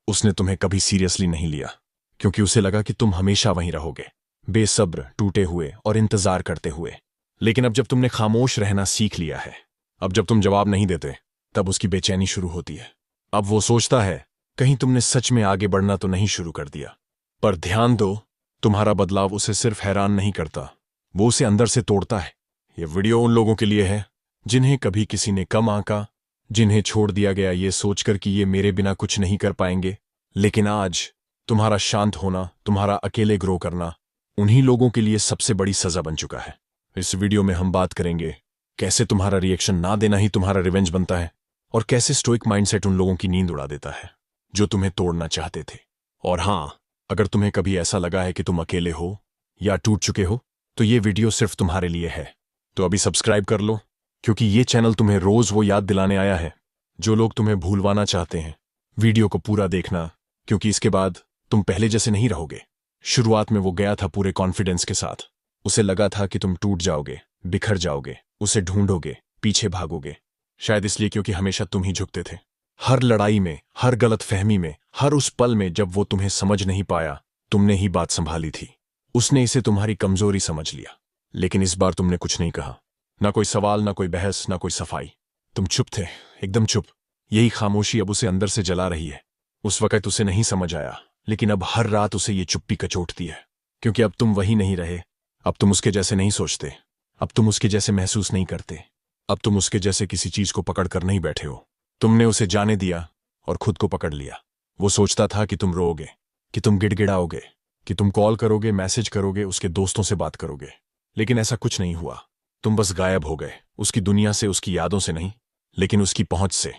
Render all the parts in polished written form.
उसने तुम्हें कभी सीरियसली नहीं लिया, क्योंकि उसे लगा कि तुम हमेशा वहीं रहोगे, बेसब्र, टूटे हुए और इंतजार करते हुए। लेकिन अब जब तुमने खामोश रहना सीख लिया है, अब जब तुम जवाब नहीं देते, तब उसकी बेचैनी शुरू होती है। अब वो सोचता है कहीं तुमने सच में आगे बढ़ना तो नहीं शुरू कर दिया। पर ध्यान दो, तुम्हारा बदलाव उसे सिर्फ हैरान नहीं करता, वो उसे अंदर से तोड़ता है। ये वीडियो उन लोगों के लिए है जिन्हें कभी किसी ने कम आंका, जिन्हें छोड़ दिया गया ये सोचकर कि ये मेरे बिना कुछ नहीं कर पाएंगे। लेकिन आज तुम्हारा शांत होना, तुम्हारा अकेले ग्रो करना, उन्हीं लोगों के लिए सबसे बड़ी सजा बन चुका है। इस वीडियो में हम बात करेंगे कैसे तुम्हारा रिएक्शन ना देना ही तुम्हारा रिवेंज बनता है, और कैसे स्टोइक माइंडसेट उन लोगों की नींद उड़ा देता है जो तुम्हें तोड़ना चाहते थे। और हां, अगर तुम्हें कभी ऐसा लगा है कि तुम अकेले हो या टूट चुके हो, तो ये वीडियो सिर्फ तुम्हारे लिए है। तो अभी सब्सक्राइब कर लो, क्योंकि ये चैनल तुम्हें रोज वो याद दिलाने आया है जो लोग तुम्हें भूलवाना चाहते हैं। वीडियो को पूरा देखना, क्योंकि इसके बाद तुम पहले जैसे नहीं रहोगे। शुरुआत में वो गया था पूरे कॉन्फिडेंस के साथ। उसे लगा था कि तुम टूट जाओगे, बिखर जाओगे, उसे ढूंढोगे, पीछे भागोगे, शायद इसलिए क्योंकि हमेशा तुम ही झुकते थे। हर लड़ाई में, हर गलत फहमी में, हर उस पल में जब वो तुम्हें समझ नहीं पाया, तुमने ही बात संभाली थी। उसने इसे तुम्हारी कमजोरी समझ लिया। लेकिन इस बार तुमने कुछ नहीं कहा, ना कोई सवाल, ना कोई बहस, ना कोई सफाई। तुम चुप थे, एकदम चुप। यही खामोशी अब उसे अंदर से जला रही है। उस वक्त उसे नहीं समझ आया, लेकिन अब हर रात उसे ये चुप्पी कचोटती है, क्योंकि अब तुम वही नहीं रहे। अब तुम उसके जैसे नहीं सोचते, अब तुम उसके जैसे महसूस नहीं करते, अब तुम उसके जैसे किसी चीज को पकड़ कर नहीं बैठे हो। तुमने उसे जाने दिया और खुद को पकड़ लिया। वो सोचता था कि तुम रोओगे, कि तुम गिड़गिड़ाओगे, कि तुम कॉल करोगे, मैसेज करोगे, उसके दोस्तों से बात करोगे। लेकिन ऐसा कुछ नहीं हुआ। तुम बस गायब हो गए, उसकी दुनिया से, उसकी यादों से नहीं, लेकिन उसकी पहुंच से।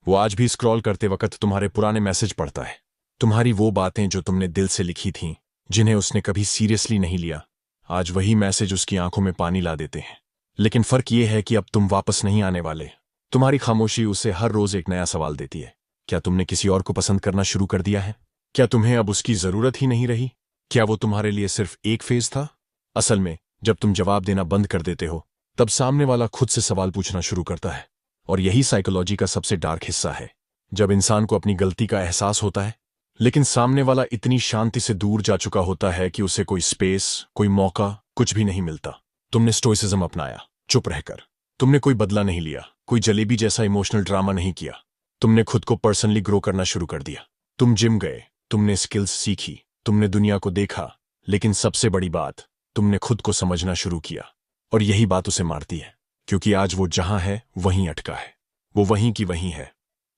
वो आज भी स्क्रॉल करते वक्त तुम्हारे पुराने मैसेज पढ़ता है, तुम्हारी वो बातें जो तुमने दिल से लिखी थीं, जिन्हें उसने कभी सीरियसली नहीं लिया। आज वही मैसेज उसकी आंखों में पानी ला देते हैं। लेकिन फर्क ये है कि अब तुम वापस नहीं आने वाले। तुम्हारी खामोशी उसे हर रोज एक नया सवाल देती है। क्या तुमने किसी और को पसंद करना शुरू कर दिया है? क्या तुम्हें अब उसकी जरूरत ही नहीं रही? क्या वो तुम्हारे लिए सिर्फ एक फेज था? असल में जब तुम जवाब देना बंद कर देते हो, तब सामने वाला खुद से सवाल पूछना शुरू करता है। और यही साइकोलॉजी का सबसे डार्क हिस्सा है। जब इंसान को अपनी गलती का एहसास होता है, लेकिन सामने वाला इतनी शांति से दूर जा चुका होता है कि उसे कोई स्पेस, कोई मौका, कुछ भी नहीं मिलता। तुमने स्टोइसिज्म अपनाया, चुप रहकर। तुमने कोई बदला नहीं लिया, कोई जलेबी जैसा इमोशनल ड्रामा नहीं किया। तुमने खुद को पर्सनली ग्रो करना शुरू कर दिया। तुम जिम गए, तुमने स्किल्स सीखी, तुमने दुनिया को देखा, लेकिन सबसे बड़ी बात, तुमने खुद को समझना शुरू किया। और यही बात उसे मारती है, क्योंकि आज वो जहां है वहीं अटका है। वो वहीं की वहीं है,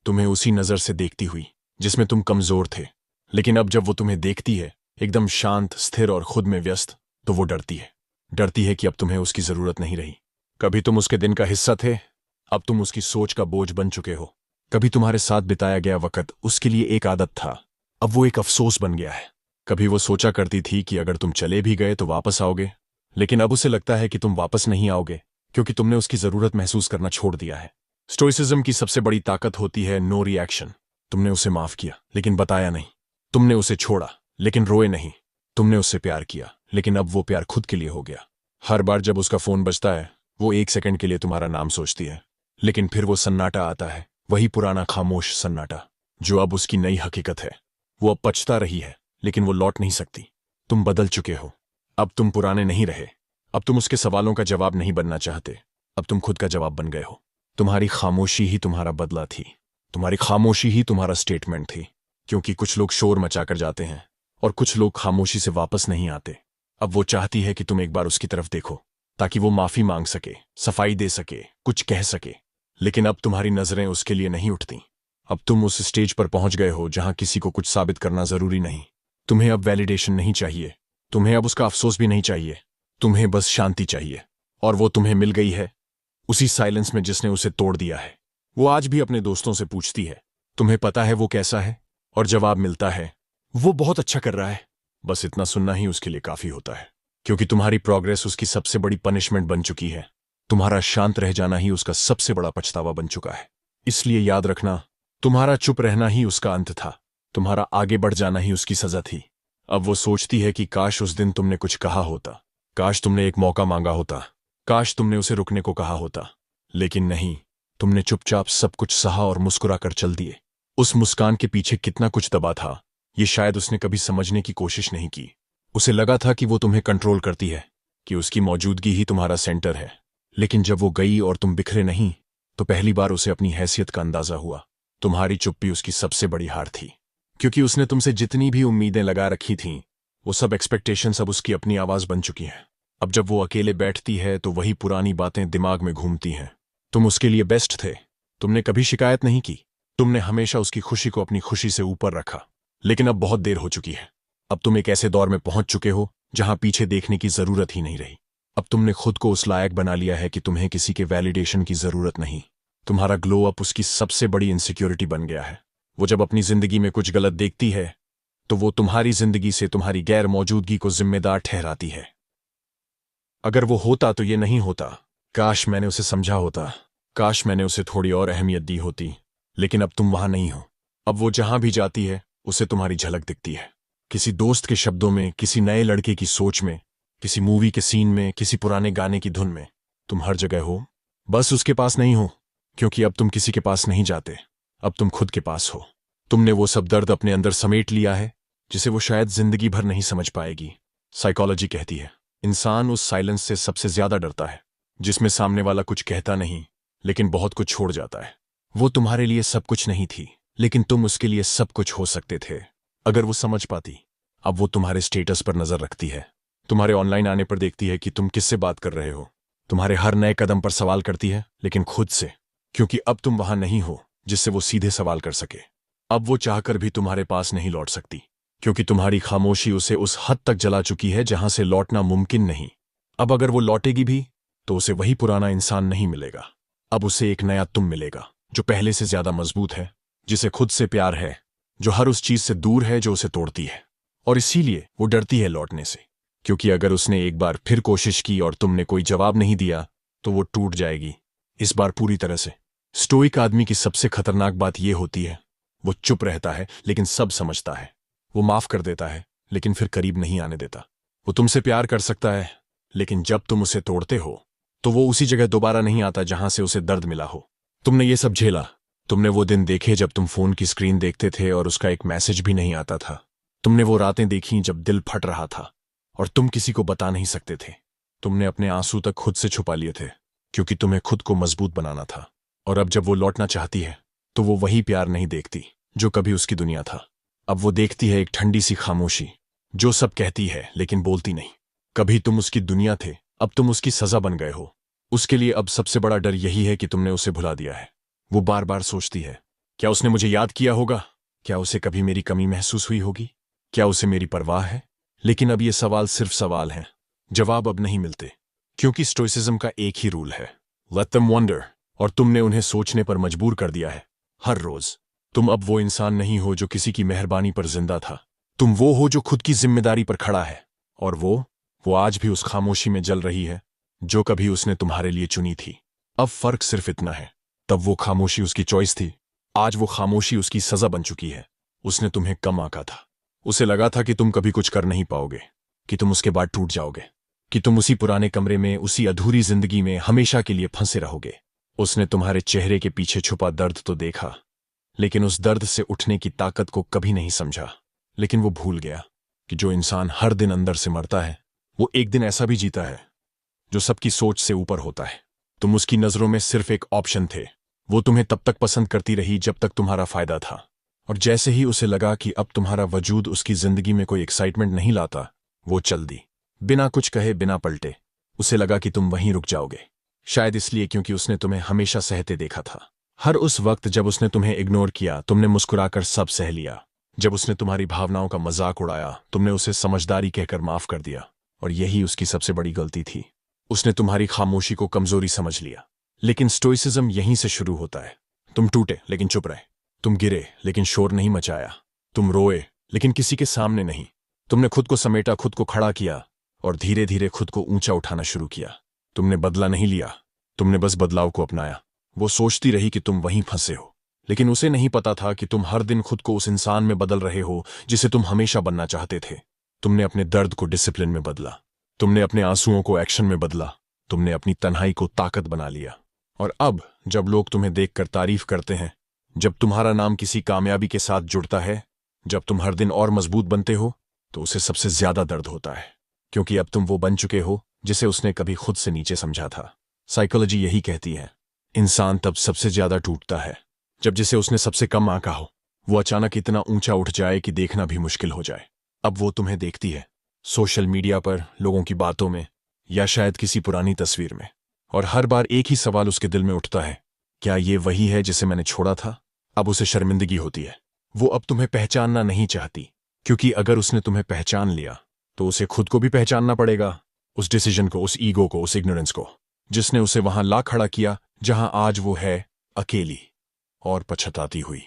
तुम्हें उसी नजर से देखती हुई जिसमें तुम कमजोर थे। लेकिन अब जब वो तुम्हें देखती है, एकदम शांत, स्थिर और खुद में व्यस्त, तो वो डरती है। डरती है कि अब तुम्हें उसकी जरूरत नहीं रही। कभी तुम उसके दिन का हिस्सा थे, अब तुम उसकी सोच का बोझ बन चुके हो। कभी तुम्हारे साथ बिताया गया वक्त उसके लिए एक आदत था, अब वो एक अफसोस बन गया है। कभी वो सोचा करती थी कि अगर तुम चले भी गए तो वापस आओगे, लेकिन अब उसे लगता है कि तुम वापस नहीं आओगे, क्योंकि तुमने उसकी जरूरत महसूस करना छोड़ दिया है। स्टोइसिज्म की सबसे बड़ी ताकत होती है नो रिएक्शन। तुमने उसे माफ किया, लेकिन बताया नहीं। तुमने उसे छोड़ा, लेकिन रोए नहीं। तुमने उससे प्यार किया, लेकिन अब वो प्यार खुद के लिए हो गया। हर बार जब उसका फोन बजता है, वो एक सेकंड के लिए तुम्हारा नाम सोचती है, लेकिन फिर वो सन्नाटा आता है, वही पुराना खामोश सन्नाटा, जो अब उसकी नई हकीकत है। वो अब पछता रही है, लेकिन वो लौट नहीं सकती। तुम बदल चुके हो। अब तुम पुराने नहीं रहे। अब तुम उसके सवालों का जवाब नहीं बनना चाहते, अब तुम खुद का जवाब बन गए हो। तुम्हारी खामोशी ही तुम्हारा बदला थी, तुम्हारी खामोशी ही तुम्हारा स्टेटमेंट थी। क्योंकि कुछ लोग शोर मचाकर जाते हैं, और कुछ लोग खामोशी से वापस नहीं आते। अब वो चाहती है कि तुम एक बार उसकी तरफ देखो, ताकि वो माफी मांग सके, सफाई दे सके, कुछ कह सके। लेकिन अब तुम्हारी नजरें उसके लिए नहीं उठती। अब तुम उस स्टेज पर पहुंच गए हो जहां किसी को कुछ साबित करना जरूरी नहीं। तुम्हें अब वैलिडेशन नहीं चाहिए, तुम्हें अब उसका अफसोस भी नहीं चाहिए। तुम्हें बस शांति चाहिए, और वो तुम्हें मिल गई है, उसी साइलेंस में जिसने उसे तोड़ दिया है। वो आज भी अपने दोस्तों से पूछती है, तुम्हें पता है वो कैसा है? और जवाब मिलता है, वो बहुत अच्छा कर रहा है। बस इतना सुनना ही उसके लिए काफी होता है, क्योंकि तुम्हारी प्रोग्रेस उसकी सबसे बड़ी पनिशमेंट बन चुकी है। तुम्हारा शांत रह जाना ही उसका सबसे बड़ा पछतावा बन चुका है। इसलिए याद रखना, तुम्हारा चुप रहना ही उसका अंत था, तुम्हारा आगे बढ़ जाना ही उसकी सजा थी। अब वो सोचती है कि काश उस दिन तुमने कुछ कहा होता, काश तुमने एक मौका मांगा होता, काश तुमने उसे रुकने को कहा होता। लेकिन नहीं, तुमने चुपचाप सब कुछ सहा और मुस्कुराकर चल दिए। उस मुस्कान के पीछे कितना कुछ दबा था, ये शायद उसने कभी समझने की कोशिश नहीं की। उसे लगा था कि वो तुम्हें कंट्रोल करती है, कि उसकी मौजूदगी ही तुम्हारा सेंटर है। लेकिन जब वो गई और तुम बिखरे नहीं, तो पहली बार उसे अपनी हैसियत का अंदाजा हुआ। तुम्हारी चुप्पी उसकी सबसे बड़ी हार थी, क्योंकि उसने तुमसे जितनी भी उम्मीदें लगा रखी थीं, वो सब एक्सपेक्टेशंस अब उसकी अपनी आवाज बन चुकी हैं। अब जब वो अकेले बैठती है तो वही पुरानी बातें दिमाग में घूमती हैं। तुम उसके लिए बेस्ट थे, तुमने कभी शिकायत नहीं की, तुमने हमेशा उसकी खुशी को अपनी खुशी से ऊपर रखा। लेकिन अब बहुत देर हो चुकी है। अब तुम एक ऐसे दौर में पहुंच चुके हो जहां पीछे देखने की जरूरत ही नहीं रही। अब तुमने खुद को उस लायक बना लिया है कि तुम्हें किसी के वैलिडेशन की जरूरत नहीं। तुम्हारा ग्लो अप उसकी सबसे बड़ी इनसिक्योरिटी बन गया है। वो जब अपनी जिंदगी में कुछ गलत देखती है तो वो तुम्हारी जिंदगी से तुम्हारी गैर मौजूदगी को जिम्मेदार ठहराती है। अगर वो होता तो ये नहीं होता। काश मैंने उसे समझा होता, काश मैंने उसे थोड़ी और अहमियत दी होती। लेकिन अब तुम वहां नहीं हो। अब वो जहां भी जाती है उसे तुम्हारी झलक दिखती है, किसी दोस्त के शब्दों में, किसी नए लड़के की सोच में, किसी मूवी के सीन में, किसी पुराने गाने की धुन में। तुम हर जगह हो, बस उसके पास नहीं हो। क्योंकि अब तुम किसी के पास नहीं जाते, अब तुम खुद के पास हो। तुमने वो सब दर्द अपने अंदर समेट लिया है जिसे वो शायद जिंदगी भर नहीं समझ पाएगी। साइकोलॉजी कहती है इंसान उस साइलेंस से सबसे ज्यादा डरता है जिसमें सामने वाला कुछ कहता नहीं लेकिन बहुत कुछ छोड़ जाता है। वो तुम्हारे लिए सब कुछ नहीं थी, लेकिन तुम उसके लिए सब कुछ हो सकते थे अगर वो समझ पाती। अब वो तुम्हारे स्टेटस पर नजर रखती है, तुम्हारे ऑनलाइन आने पर देखती है कि तुम किससे बात कर रहे हो, तुम्हारे हर नए कदम पर सवाल करती है, लेकिन खुद से, क्योंकि अब तुम वहां नहीं हो जिससे वो सीधे सवाल कर सके। अब वो चाहकर भी तुम्हारे पास नहीं लौट सकती, क्योंकि तुम्हारी खामोशी उसे उस हद तक जला चुकी है जहां से लौटना मुमकिन नहीं। अब अगर वो लौटेगी भी तो उसे वही पुराना इंसान नहीं मिलेगा। अब उसे एक नया तुम मिलेगा जो पहले से ज्यादा मजबूत है, जिसे खुद से प्यार है, जो हर उस चीज से दूर है जो उसे तोड़ती है। और इसीलिए वो डरती है लौटने से, क्योंकि अगर उसने एक बार फिर कोशिश की और तुमने कोई जवाब नहीं दिया तो वो टूट जाएगी, इस बार पूरी तरह से। स्टोइक आदमी की सबसे खतरनाक बात यह होती है, वो चुप रहता है लेकिन सब समझता है। वो माफ कर देता है लेकिन फिर करीब नहीं आने देता। वो तुमसे प्यार कर सकता है, लेकिन जब तुम उसे तोड़ते हो तो वो उसी जगह दोबारा नहीं आता जहां से उसे दर्द मिला हो। तुमने ये सब झेला। तुमने वो दिन देखे जब तुम फोन की स्क्रीन देखते थे और उसका एक मैसेज भी नहीं आता था। तुमने वो रातें देखी जब दिल फट रहा था और तुम किसी को बता नहीं सकते थे। तुमने अपने आंसू तक खुद से छुपा लिए थे, क्योंकि तुम्हें खुद को मजबूत बनाना था। और अब जब वो लौटना चाहती है तो वो वही प्यार नहीं देखती जो कभी उसकी दुनिया था। अब वो देखती है एक ठंडी सी खामोशी जो सब कहती है लेकिन बोलती नहीं। कभी तुम उसकी दुनिया थे, अब तुम उसकी सजा बन गए हो। उसके लिए अब सबसे बड़ा डर यही है कि तुमने उसे भुला दिया है। वो बार बार सोचती है, क्या उसने मुझे याद किया होगा? क्या उसे कभी मेरी कमी महसूस हुई होगी? क्या उसे मेरी परवाह है? लेकिन अब ये सवाल सिर्फ सवाल हैं, जवाब अब नहीं मिलते, क्योंकि स्टोइसिज्म का एक ही रूल है, लेट देम वंडर। और तुमने उन्हें सोचने पर मजबूर कर दिया है हर रोज। तुम अब वो इंसान नहीं हो जो किसी की मेहरबानी पर जिंदा था। तुम वो हो जो खुद की जिम्मेदारी पर खड़ा है। और वो आज भी उस खामोशी में जल रही है जो कभी उसने तुम्हारे लिए चुनी थी। अब फर्क सिर्फ इतना है, तब वो खामोशी उसकी चॉइस थी, आज वो खामोशी उसकी सजा बन चुकी है। उसने तुम्हें कम आंका था। उसे लगा था कि तुम कभी कुछ कर नहीं पाओगे, कि तुम उसके बाद टूट जाओगे, कि तुम उसी पुराने कमरे में, उसी अधूरी जिंदगी में हमेशा के लिए फंसे रहोगे। उसने तुम्हारे चेहरे के पीछे छुपा दर्द तो देखा, लेकिन उस दर्द से उठने की ताकत को कभी नहीं समझा। लेकिन वो भूल गया कि जो इंसान हर दिन अंदर से मरता है वो एक दिन ऐसा भी जीता है जो सबकी सोच से ऊपर होता है। तुम उसकी नजरों में सिर्फ एक ऑप्शन थे। वो तुम्हें तब तक पसंद करती रही जब तक तुम्हारा फायदा था, और जैसे ही उसे लगा कि अब तुम्हारा वजूद उसकी जिंदगी में कोई एक्साइटमेंट नहीं लाता, वो चल दी, बिना कुछ कहे, बिना पलटे। उसे लगा कि तुम वहीं रुक जाओगे, शायद इसलिए क्योंकि उसने तुम्हें हमेशा सहते देखा था। हर उस वक्त जब उसने तुम्हें इग्नोर किया, तुमने मुस्कुराकर सब सह लिया। जब उसने तुम्हारी भावनाओं का मजाक उड़ाया, तुमने उसे समझदारी कहकर माफ कर दिया। और यही उसकी सबसे बड़ी गलती थी, उसने तुम्हारी खामोशी को कमजोरी समझ लिया। लेकिन स्टोइसिज्म यहीं से शुरू होता है। तुम टूटे लेकिन चुप रहे, तुम गिरे लेकिन शोर नहीं मचाया, तुम रोए लेकिन किसी के सामने नहीं। तुमने खुद को समेटा, खुद को खड़ा किया और धीरे धीरे खुद को ऊंचा उठाना शुरू किया। तुमने बदला नहीं लिया, तुमने बस बदलाव को अपनाया। वो सोचती रही कि तुम वहीं फंसे हो, लेकिन उसे नहीं पता था कि तुम हर दिन खुद को उस इंसान में बदल रहे हो जिसे तुम हमेशा बनना चाहते थे। तुमने अपने दर्द को डिसिप्लिन में बदला, तुमने अपने आंसुओं को एक्शन में बदला, तुमने अपनी तन्हाई को ताकत बना लिया। और अब जब लोग तुम्हें देखकर तारीफ करते हैं जब तुम्हारा नाम किसी कामयाबी के साथ जुड़ता है, जब तुम हर दिन और मजबूत बनते हो, तो उसे सबसे ज्यादा दर्द होता है, क्योंकि अब तुम वो बन चुके हो जिसे उसने कभी खुद से नीचे समझा था। साइकोलॉजी यही कहती है, इंसान तब सबसे ज्यादा टूटता है जब जिसे उसने सबसे कम आंका हो, वो अचानक इतना ऊंचा उठ जाए कि देखना भी मुश्किल हो जाए। अब वो तुम्हें देखती है, सोशल मीडिया पर, लोगों की बातों में, या शायद किसी पुरानी तस्वीर में, और हर बार एक ही सवाल उसके दिल में उठता है, क्या ये वही है जिसे मैंने छोड़ा था? अब उसे शर्मिंदगी होती है। वो अब तुम्हें पहचानना नहीं चाहती, क्योंकि अगर उसने तुम्हें पहचान लिया तो उसे खुद को भी पहचानना पड़ेगा, उस डिसीजन को, उस ईगो को, उस इग्नोरेंस को, जिसने उसे वहां ला खड़ा किया जहां आज वो है, अकेली और पछताती हुई।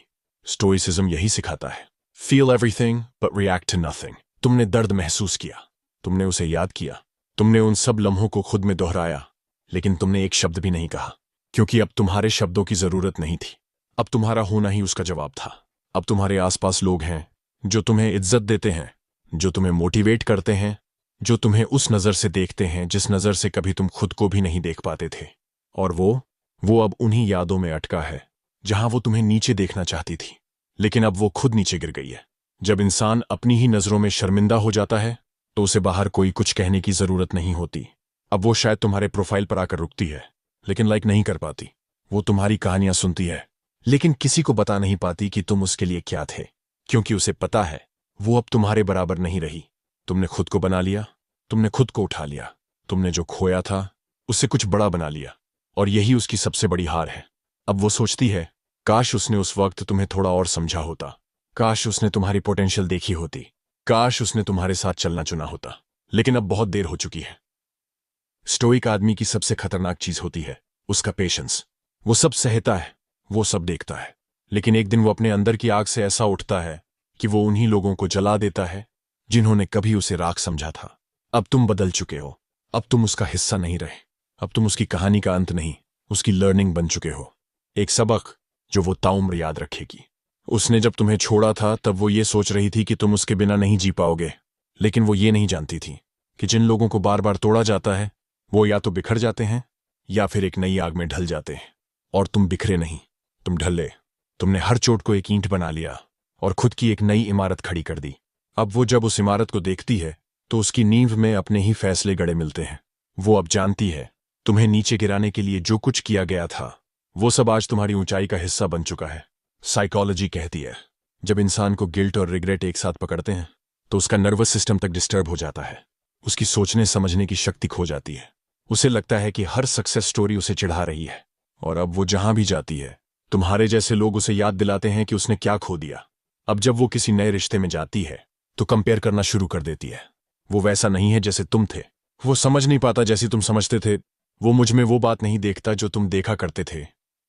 स्टोइसिज्म यही सिखाता है, feel everything but react to nothing. तुमने दर्द महसूस किया, तुमने उसे याद किया, तुमने उन सब लम्हों को खुद में दोहराया, लेकिन तुमने एक शब्द भी नहीं कहा, क्योंकि अब तुम्हारे शब्दों की जरूरत नहीं थी। अब तुम्हारा होना ही उसका जवाब था। अब तुम्हारे आसपास लोग हैं जो तुम्हें इज्जत देते हैं, जो तुम्हें मोटिवेट करते हैं, जो तुम्हें उस नजर से देखते हैं जिस नजर से कभी तुम खुद को भी नहीं देख पाते थे। और वो अब उन्हीं यादों में अटका है जहां वो तुम्हें नीचे देखना चाहती थी, लेकिन अब वो खुद नीचे गिर गई है। जब इंसान अपनी ही नजरों में शर्मिंदा हो जाता है, तो उसे बाहर कोई कुछ कहने की जरूरत नहीं होती। अब वो शायद तुम्हारे प्रोफाइल पर आकर रुकती है, लेकिन लाइक नहीं कर पाती। वो तुम्हारी कहानियां सुनती है, लेकिन किसी को बता नहीं पाती कि तुम उसके लिए क्या थे, क्योंकि उसे पता है वो अब तुम्हारे बराबर नहीं रही। तुमने खुद को बना लिया, तुमने खुद को उठा लिया, तुमने जो खोया था उससे कुछ बड़ा बना लिया, और यही उसकी सबसे बड़ी हार है। अब वो सोचती है, काश उसने उस वक्त तुम्हें थोड़ा और समझा होता, काश उसने तुम्हारी पोटेंशियल देखी होती, काश उसने तुम्हारे साथ चलना चुना होता, लेकिन अब बहुत देर हो चुकी है। स्टोइक आदमी की सबसे खतरनाक चीज होती है उसका पेशेंस। वो सब सहता है, वो सब देखता है, लेकिन एक दिन वो अपने अंदर की आग से ऐसा उठता है कि वो उन्हीं लोगों को जला देता है जिन्होंने कभी उसे राख समझा था। अब तुम बदल चुके हो, अब तुम उसका हिस्सा नहीं रहे, अब तुम उसकी कहानी का अंत नहीं, उसकी लर्निंग बन चुके हो। एक सबक जो वो ताउम्र याद रखेगी। उसने जब तुम्हें छोड़ा था तब वो ये सोच रही थी कि तुम उसके बिना नहीं जी पाओगे, लेकिन वो ये नहीं जानती थी कि जिन लोगों को बार बार तोड़ा जाता है वो या तो बिखर जाते हैं या फिर एक नई आग में ढल जाते हैं। और तुम बिखरे नहीं, तुम ढले। तुमने हर चोट को एक ईंट बना लिया और खुद की एक नई इमारत खड़ी कर दी। अब वो जब उस इमारत को देखती है तो उसकी नींव में अपने ही फैसले गड़े मिलते हैं। वो अब जानती है तुम्हें नीचे गिराने के लिए जो कुछ किया गया था वो सब आज तुम्हारी ऊंचाई का हिस्सा बन चुका है। साइकोलॉजी कहती है, जब इंसान को गिल्ट और रिग्रेट एक साथ पकड़ते हैं तो उसका नर्वस सिस्टम तक डिस्टर्ब हो जाता है, उसकी सोचने समझने की शक्ति खो जाती है। उसे लगता है कि हर सक्सेस स्टोरी उसे चिढ़ा रही है, और अब वो जहां भी जाती है तुम्हारे जैसे लोग उसे याद दिलाते हैं कि उसने क्या खो दिया। अब जब वो किसी नए रिश्ते में जाती है तो कंपेयर करना शुरू कर देती है। वो वैसा नहीं है जैसे तुम थे, वो समझ नहीं पाता जैसी तुम समझते थे, वो मुझ में वो बात नहीं देखता जो तुम देखा करते थे।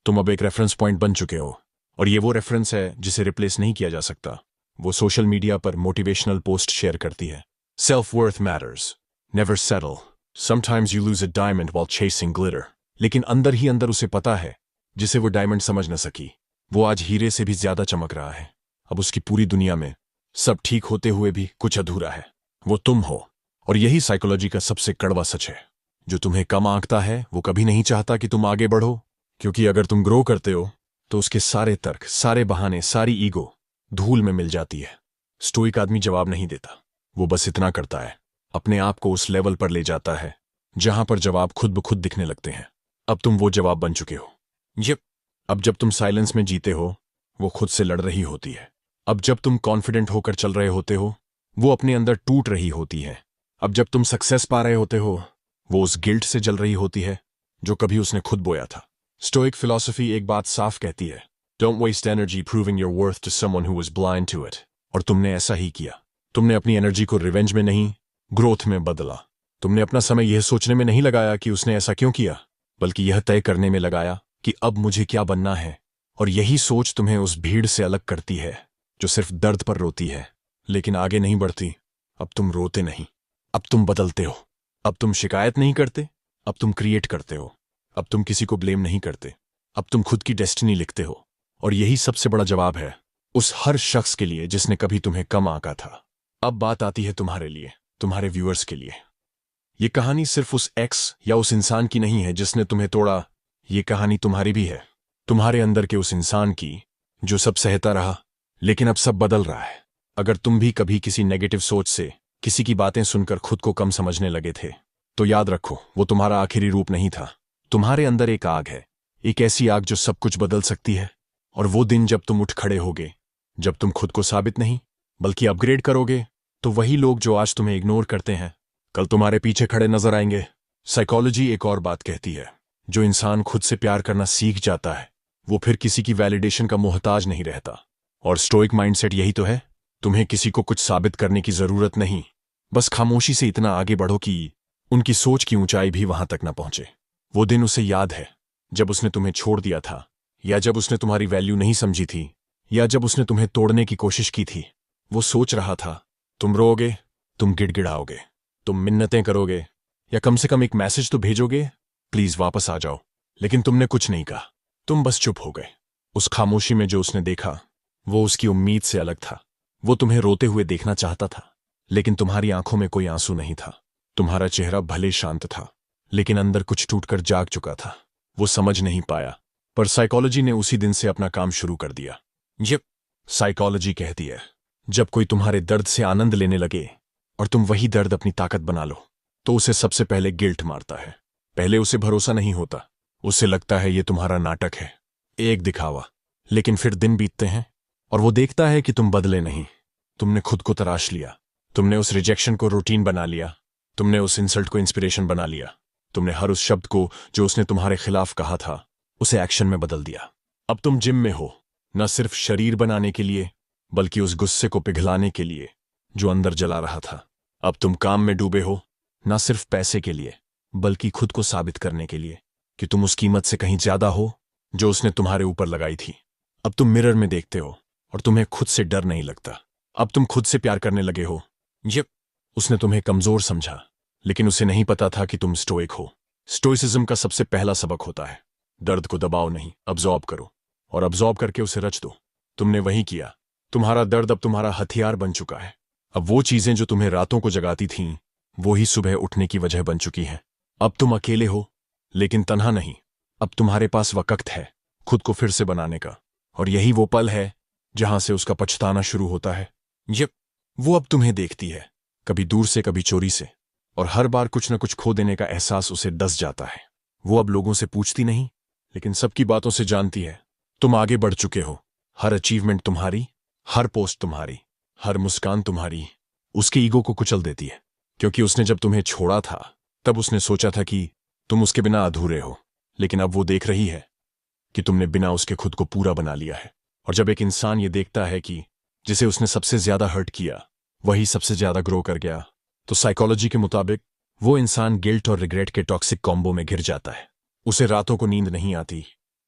तुम अब एक रेफरेंस पॉइंट बन चुके हो, और ये वो रेफरेंस है जिसे रिप्लेस नहीं किया जा सकता। वो सोशल मीडिया पर मोटिवेशनल पोस्ट शेयर करती है, self worth matters, never settle, sometimes you lose a diamond while chasing glitter. लेकिन अंदर ही अंदर उसे पता है, जिसे वो डायमंड समझ न सकी, वो आज हीरे से भी ज्यादा चमक रहा है। अब उसकी पूरी दुनिया में सब ठीक होते हुए भी कुछ अधूरा है, वो तुम हो। और यही साइकोलॉजी का सबसे कड़वा सच है, जो तुम्हें कम आंकता है वो कभी नहीं चाहता कि तुम आगे बढ़ो, क्योंकि अगर तुम ग्रो करते हो तो उसके सारे तर्क, सारे बहाने, सारी ईगो धूल में मिल जाती है। स्टोइक आदमी जवाब नहीं देता, वो बस इतना करता है, अपने आप को उस लेवल पर ले जाता है जहां पर जवाब खुद ब खुद दिखने लगते हैं। अब तुम वो जवाब बन चुके हो। अब जब तुम साइलेंस में जीते हो वो खुद से लड़ रही होती है। अब जब तुम कॉन्फिडेंट होकर चल रहे होते हो वो अपने अंदर टूट रही होती है। अब जब तुम सक्सेस पा रहे होते हो वो उस गिल्ट से जल रही होती है जो कभी उसने खुद बोया था। स्टोइक फिलॉसफी एक बात साफ कहती है, don't waste energy proving your worth to someone who was blind to it. और तुमने ऐसा ही किया। तुमने अपनी एनर्जी को रिवेंज में नहीं, ग्रोथ में बदला। तुमने अपना समय यह सोचने में नहीं लगाया कि उसने ऐसा क्यों किया, बल्कि यह तय करने में लगाया कि अब मुझे क्या बनना है। और यही सोच तुम्हें उस भीड़ से अलग करती है जो सिर्फ दर्द पर रोती है लेकिन आगे नहीं बढ़ती। अब तुम रोते नहीं, अब तुम बदलते हो। अब तुम शिकायत नहीं करते, अब तुम क्रिएट करते हो। अब तुम किसी को ब्लेम नहीं करते, अब तुम खुद की डेस्टिनी लिखते हो। और यही सबसे बड़ा जवाब है उस हर शख्स के लिए जिसने कभी तुम्हें कम आंका था। अब बात आती है तुम्हारे लिए, तुम्हारे व्यूअर्स के लिए। ये कहानी सिर्फ उस एक्स या उस इंसान की नहीं है जिसने तुम्हें तोड़ा, ये कहानी तुम्हारी भी है, तुम्हारे अंदर के उस इंसान की जो सब सहता रहा, लेकिन अब सब बदल रहा है। अगर तुम भी कभी किसी नेगेटिव सोच से किसी की बातें सुनकर खुद को कम समझने लगे थे, तो याद रखो, वो तुम्हारा आखिरी रूप नहीं था। तुम्हारे अंदर एक आग है, एक ऐसी आग जो सब कुछ बदल सकती है। और वो दिन जब तुम उठ खड़े होगे, जब तुम खुद को साबित नहीं बल्कि अपग्रेड करोगे, तो वही लोग जो आज तुम्हें इग्नोर करते हैं, कल तुम्हारे पीछे खड़े नजर आएंगे। साइकोलॉजी एक और बात कहती है, जो इंसान खुद से प्यार करना सीख जाता है, वो फिर किसी की वैलिडेशन का मोहताज नहीं रहता। और स्टोइक माइंडसेट यही तो है। तुम्हें किसी को कुछ साबित करने की जरूरत नहीं, बस खामोशी से इतना आगे बढ़ो कि उनकी सोच की ऊंचाई भी वहां तक न पहुंचे। वो दिन उसे याद है जब उसने तुम्हें छोड़ दिया था, या जब उसने तुम्हारी वैल्यू नहीं समझी थी, या जब उसने तुम्हें तोड़ने की कोशिश की थी। वो सोच रहा था, तुम रोओगे, तुम गिड़गिड़ाओगे, तुम मिन्नतें करोगे, या कम से कम एक मैसेज तो भेजोगे, प्लीज वापस आ जाओ। लेकिन तुमने कुछ नहीं कहा, तुम बस चुप हो गए। उस खामोशी में जो उसने देखा, वो उसकी उम्मीद से अलग था। वो तुम्हें रोते हुए देखना चाहता था, लेकिन तुम्हारी आंखों में कोई आंसू नहीं था। तुम्हारा चेहरा भले शांत था, लेकिन अंदर कुछ टूटकर जाग चुका था। वो समझ नहीं पाया, पर साइकोलॉजी ने उसी दिन से अपना काम शुरू कर दिया। ये साइकोलॉजी कहती है, जब कोई तुम्हारे दर्द से आनंद लेने लगे और तुम वही दर्द अपनी ताकत बना लो, तो उसे सबसे पहले गिल्ट मारता है। पहले उसे भरोसा नहीं होता, उसे लगता है ये तुम्हारा नाटक है, एक दिखावा। लेकिन फिर दिन बीतते हैं और वो देखता है कि तुम बदले नहीं। तुमने खुद को तराश लिया, तुमने उस रिजेक्शन को रूटीन बना लिया, तुमने उस इंसल्ट को इंस्पिरेशन बना लिया, तुमने हर उस शब्द को जो उसने तुम्हारे खिलाफ कहा था, उसे एक्शन में बदल दिया। अब तुम जिम में हो, न सिर्फ शरीर बनाने के लिए, बल्कि उस गुस्से को पिघलाने के लिए जो अंदर जला रहा था। अब तुम काम में डूबे हो, न सिर्फ पैसे के लिए, बल्कि खुद को साबित करने के लिए कि तुम उस कीमत से कहीं ज्यादा हो जो उसने तुम्हारे ऊपर लगाई थी। अब तुम मिरर में देखते हो और तुम्हें खुद से डर नहीं लगता। अब तुम खुद से प्यार करने लगे हो। ये उसने तुम्हें कमजोर समझा, लेकिन उसे नहीं पता था कि तुम स्टोइक हो। स्टोइसिज्म का सबसे पहला सबक होता है, दर्द को दबाओ नहीं, अब्जॉर्ब करो, और अब्जॉर्ब करके उसे रच दो। तुमने वही किया। तुम्हारा दर्द अब तुम्हारा हथियार बन चुका है। अब वो चीजें जो तुम्हें रातों को जगाती थीं, वो ही सुबह उठने की वजह बन चुकी हैं। अब तुम अकेले हो, लेकिन तन्हा नहीं। अब तुम्हारे पास वक्त है खुद को फिर से बनाने का, और यही वो पल है जहां से उसका पछताना शुरू होता है। ये वो अब तुम्हें देखती है, कभी दूर से कभी चोरी से, और हर बार कुछ न कुछ खो देने का एहसास उसे डस जाता है। वो अब लोगों से पूछती नहीं, लेकिन सबकी बातों से जानती है तुम आगे बढ़ चुके हो। हर अचीवमेंट तुम्हारी, हर पोस्ट तुम्हारी, हर मुस्कान तुम्हारी उसके ईगो को कुचल देती है। क्योंकि उसने जब तुम्हें छोड़ा था, तब उसने सोचा था कि तुम उसके बिना अधूरे हो, लेकिन अब वो देख रही है कि तुमने बिना उसके खुद को पूरा बना लिया है। और जब एक इंसान ये देखता है कि जिसे उसने सबसे ज्यादा हर्ट किया वही सबसे ज्यादा ग्रो कर गया, तो साइकोलॉजी के मुताबिक वो इंसान गिल्ट और रिग्रेट के टॉक्सिक कॉम्बो में घिर जाता है। उसे रातों को नींद नहीं आती,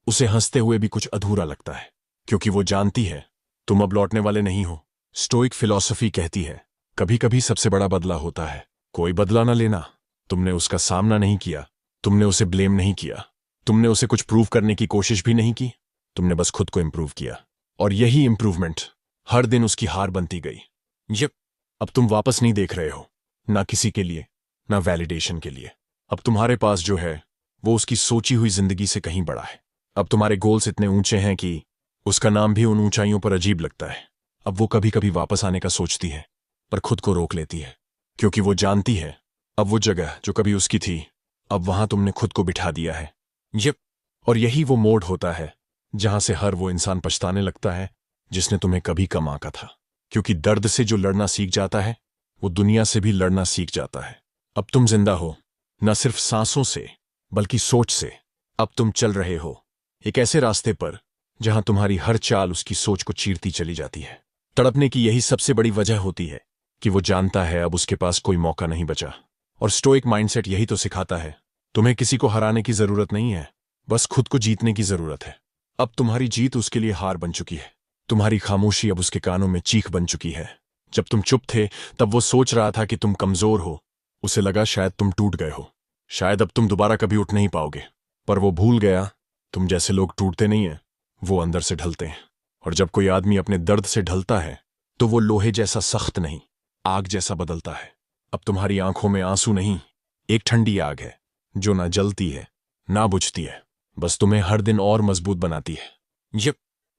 उसे हंसते हुए भी कुछ अधूरा लगता है, क्योंकि वो जानती है तुम अब लौटने वाले नहीं हो। स्टोइक फिलॉसफी कहती है, कभी कभी सबसे बड़ा बदला होता है कोई बदला न लेना। तुमने उसका सामना नहीं किया, तुमने उसे ब्लेम नहीं किया, तुमने उसे कुछ प्रूव करने की कोशिश भी नहीं की, तुमने बस खुद को इंप्रूव किया। और यही इंप्रूवमेंट हर दिन उसकी हार बनती गई। ये अब तुम वापस नहीं देख रहे हो, ना किसी के लिए, ना वैलिडेशन के लिए। अब तुम्हारे पास जो है वो उसकी सोची हुई जिंदगी से कहीं बड़ा है। अब तुम्हारे गोल्स इतने ऊंचे हैं कि उसका नाम भी उन ऊंचाइयों पर अजीब लगता है। अब वो कभी कभी वापस आने का सोचती है, पर खुद को रोक लेती है, क्योंकि वो जानती है अब वो जगह जो कभी उसकी थी, अब वहां तुमने खुद को बिठा दिया है। ये और यही वो मोड़ होता है जहां से हर वो इंसान पछताने लगता है जिसने तुम्हें कभी कम आंका था। क्योंकि दर्द से जो लड़ना सीख जाता है, वो दुनिया से भी लड़ना सीख जाता है। अब तुम जिंदा हो, न सिर्फ सांसों से बल्कि सोच से। अब तुम चल रहे हो एक ऐसे रास्ते पर जहां तुम्हारी हर चाल उसकी सोच को चीरती चली जाती है। तड़पने की यही सबसे बड़ी वजह होती है कि वो जानता है अब उसके पास कोई मौका नहीं बचा। और स्टोइक माइंडसेट यही तो सिखाता है, तुम्हें किसी को हराने की जरूरत नहीं है, बस खुद को जीतने की जरूरत है। अब तुम्हारी जीत उसके लिए हार बन चुकी है, तुम्हारी खामोशी अब उसके कानों में चीख बन चुकी है। जब तुम चुप थे तब वो सोच रहा था कि तुम कमजोर हो, उसे लगा शायद तुम टूट गए हो, शायद अब तुम दोबारा कभी उठ नहीं पाओगे। पर वो भूल गया, तुम जैसे लोग टूटते नहीं हैं, वो अंदर से ढलते हैं। और जब कोई आदमी अपने दर्द से ढलता है, तो वो लोहे जैसा सख्त नहीं, आग जैसा बदलता है। अब तुम्हारी आंखों में आंसू नहीं, एक ठंडी आग है जो ना जलती है ना बुझती है, बस तुम्हें हर दिन और मजबूत बनाती है। ये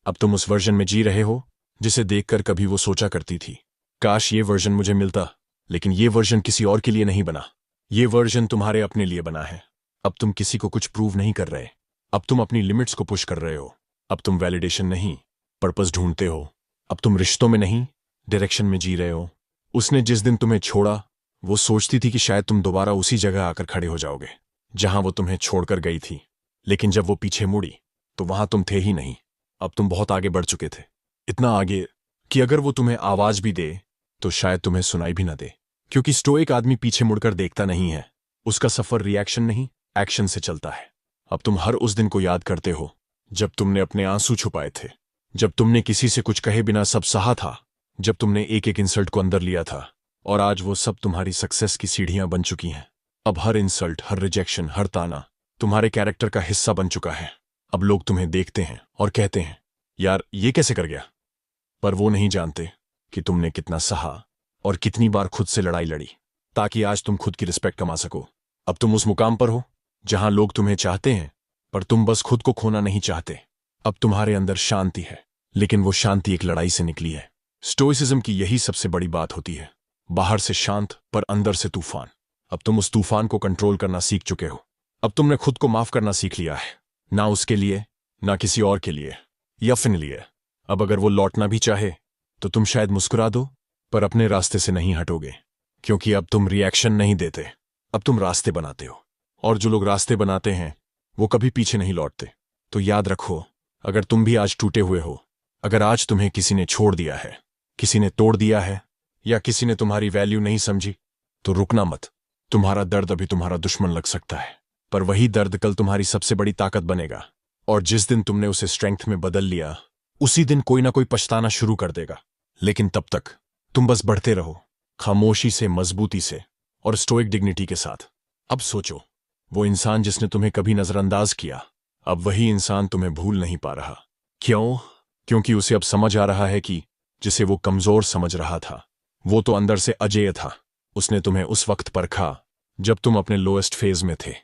अब तुम उस वर्जन में जी रहे हो जिसे देखकर कभी वो सोचा करती थी, काश ये वर्जन मुझे मिलता। लेकिन ये वर्जन किसी और के लिए नहीं बना, ये वर्जन तुम्हारे अपने लिए बना है। अब तुम किसी को कुछ प्रूव नहीं कर रहे, अब तुम अपनी लिमिट्स को पुश कर रहे हो। अब तुम वैलिडेशन नहीं, पर्पस ढूंढते हो। अब तुम रिश्तों में नहीं, डायरेक्शन में जी रहे हो। उसने जिस दिन तुम्हें छोड़ा, वो सोचती थी कि शायद तुम दोबारा उसी जगह आकर खड़े हो जाओगे जहां वो तुम्हें छोड़कर गई थी। लेकिन जब वो पीछे मुड़ी तो वहां तुम थे ही नहीं। अब तुम बहुत आगे बढ़ चुके थे, इतना आगे कि अगर वो तुम्हें आवाज भी दे तो शायद तुम्हें सुनाई भी ना दे। क्योंकि स्टोइक आदमी पीछे मुड़कर देखता नहीं है, उसका सफर रिएक्शन नहीं एक्शन से चलता है। अब तुम हर उस दिन को याद करते हो जब तुमने अपने आंसू छुपाए थे, जब तुमने किसी से कुछ कहे बिना सब सहा था, जब तुमने एक एक इंसल्ट को अंदर लिया था। और आज वो सब तुम्हारी सक्सेस की सीढ़ियां बन चुकी हैं। अब हर इंसल्ट, हर रिजेक्शन, हर ताना तुम्हारे कैरेक्टर का हिस्सा बन चुका है। अब लोग तुम्हें देखते हैं और कहते हैं, यार ये कैसे कर गया। पर वो नहीं जानते कि तुमने कितना सहा और कितनी बार खुद से लड़ाई लड़ी ताकि आज तुम खुद की रिस्पेक्ट कमा सको। अब तुम उस मुकाम पर हो जहां लोग तुम्हें चाहते हैं, पर तुम बस खुद को खोना नहीं चाहते। अब तुम्हारे अंदर शांति है, लेकिन वो शांति एक लड़ाई से निकली है। स्टोइसिज्म की यही सबसे बड़ी बात होती है, बाहर से शांत पर अंदर से तूफान। अब तुम उस तूफान को कंट्रोल करना सीख चुके हो। अब तुमने खुद को माफ करना सीख लिया है, ना उसके लिए, ना किसी और के लिए या फिर लिए। अब अगर वो लौटना भी चाहे तो तुम शायद मुस्कुरा दो, पर अपने रास्ते से नहीं हटोगे। क्योंकि अब तुम रिएक्शन नहीं देते, अब तुम रास्ते बनाते हो। और जो लोग रास्ते बनाते हैं वो कभी पीछे नहीं लौटते। तो याद रखो, अगर तुम भी आज टूटे हुए हो, अगर आज तुम्हें किसी ने छोड़ दिया है, किसी ने तोड़ दिया है, या किसी ने तुम्हारी वैल्यू नहीं समझी, तो रुकना मत। तुम्हारा दर्द अभी तुम्हारा दुश्मन लग सकता है, पर वही दर्द कल तुम्हारी सबसे बड़ी ताकत बनेगा। और जिस दिन तुमने उसे स्ट्रेंथ में बदल लिया, उसी दिन कोई ना कोई पछताना शुरू कर देगा। लेकिन तब तक तुम बस बढ़ते रहो, खामोशी से, मजबूती से और स्टोइक डिग्निटी के साथ। अब सोचो, वो इंसान जिसने तुम्हें कभी नजरअंदाज किया, अब वही इंसान तुम्हें भूल नहीं पा रहा। क्यों? क्योंकि उसे अब समझ आ रहा है कि जिसे वो कमजोर समझ रहा था, वो तो अंदर से अजेय था। उसने तुम्हें उस वक्त परखा जब तुम अपने लोएस्ट फेज में थे,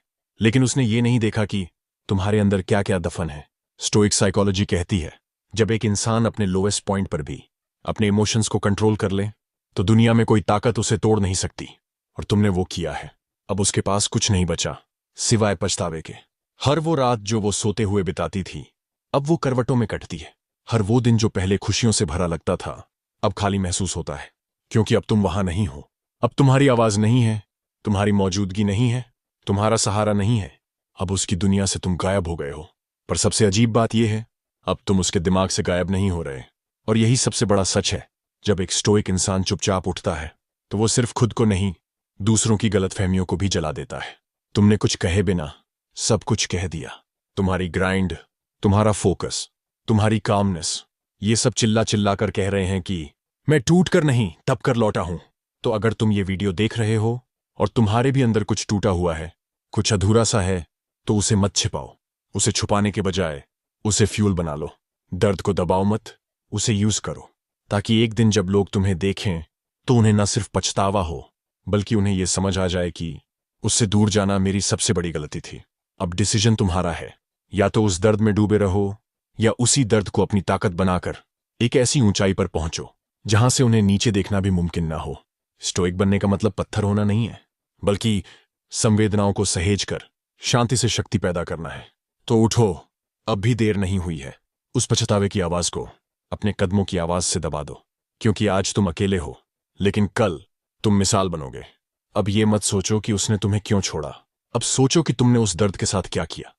लेकिन उसने ये नहीं देखा कि तुम्हारे अंदर क्या क्या दफन है। स्टोइक साइकोलॉजी कहती है, जब एक इंसान अपने लोएस्ट पॉइंट पर भी अपने इमोशंस को कंट्रोल कर ले, तो दुनिया में कोई ताकत उसे तोड़ नहीं सकती। और तुमने वो किया है। अब उसके पास कुछ नहीं बचा सिवाय पछतावे के। हर वो रात जो वो सोते हुए बिताती थी, अब वो करवटों में कटती है। हर वो दिन जो पहले खुशियों से भरा लगता था, अब खाली महसूस होता है। क्योंकि अब तुम वहां नहीं हो, अब तुम्हारी आवाज नहीं है, तुम्हारी मौजूदगी नहीं है, तुम्हारा सहारा नहीं है। अब उसकी दुनिया से तुम गायब हो गए हो। पर सबसे अजीब बात यह है, अब तुम उसके दिमाग से गायब नहीं हो रहे। और यही सबसे बड़ा सच है, जब एक स्टोइक इंसान चुपचाप उठता है तो वो सिर्फ खुद को नहीं, दूसरों की गलतफहमियों को भी जला देता है। तुमने कुछ कहे बिना सब कुछ कह दिया। तुम्हारी ग्राइंड, तुम्हारा फोकस, तुम्हारी कामनेस, ये सब चिल्ला चिल्ला कर कह रहे हैं कि मैं टूट कर नहीं तब कर लौटा हूं। तो अगर तुम ये वीडियो देख रहे हो और तुम्हारे भी अंदर कुछ टूटा हुआ है, कुछ अधूरा सा है, तो उसे मत छिपाओ। उसे छुपाने के बजाय उसे फ्यूल बना लो। दर्द को दबाओ मत, उसे यूज करो, ताकि एक दिन जब लोग तुम्हें देखें तो उन्हें न सिर्फ पछतावा हो, बल्कि उन्हें यह समझ आ जाए कि उससे दूर जाना मेरी सबसे बड़ी गलती थी। अब डिसीजन तुम्हारा है, या तो उस दर्द में डूबे रहो, या उसी दर्द को अपनी ताकत बनाकर एक ऐसी ऊंचाई पर पहुंचो जहां से उन्हें नीचे देखना भी मुमकिन ना हो। स्टोइक बनने का मतलब पत्थर होना नहीं है, बल्कि संवेदनाओं को सहेज कर शांति से शक्ति पैदा करना है। तो उठो, अब भी देर नहीं हुई है। उस पछतावे की आवाज को अपने कदमों की आवाज से दबा दो। क्योंकि आज तुम अकेले हो, लेकिन कल तुम मिसाल बनोगे। अब ये मत सोचो कि उसने तुम्हें क्यों छोड़ा, अब सोचो कि तुमने उस दर्द के साथ क्या किया।